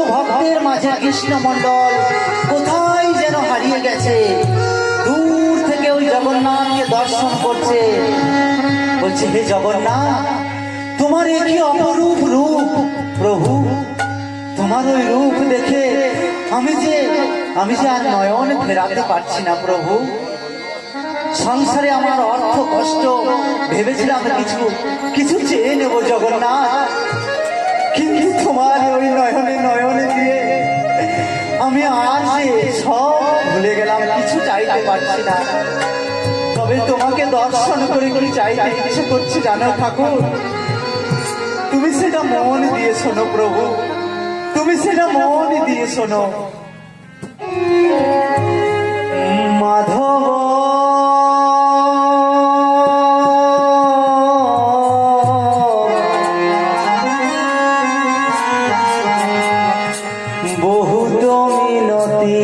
ভক্তের মাঝে কৃষ্ণমণ্ডল কোথায় যেন হারিয়ে গেছে। দূর থেকে ওই জগন্নাথকে দর্শন করছে, বলছে হে জগন্নাথ, তোমার এ কি অপরূপ রূপ প্রভু। তোমার ওই রূপ দেখে আমি যে আর নয়ন ফেরাতে পারছি না প্রভু। সংসারে আমার অর্থ কষ্ট, ভেবেছিলাম কিছু চেয়ে নেব জগন্নাথ, কিন্তু তোমার ওই নয়নে নয়নে দিয়ে আমি আর সব ভুলে গেলাম, কিছু চাইতে পারছি না। তবে তোমাকে দর্শন করে কি চাইতে ইচ্ছে করছে জানো ঠাকুর? তুমি সেটা মন দিয়ে শোনো প্রভু, তুমি সেটা মন দিয়ে শোনো। মাধব বহুত মিনতি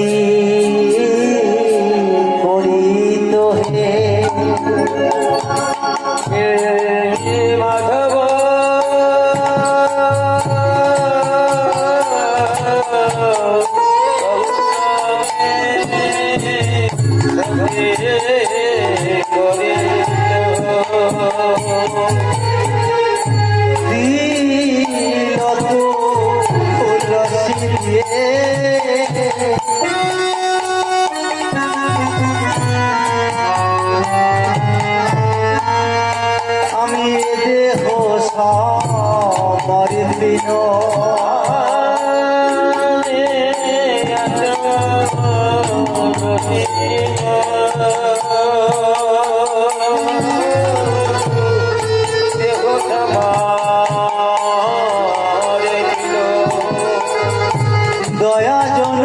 করিত হে মাধব আমি দেহ সমর্পিত দয়া জন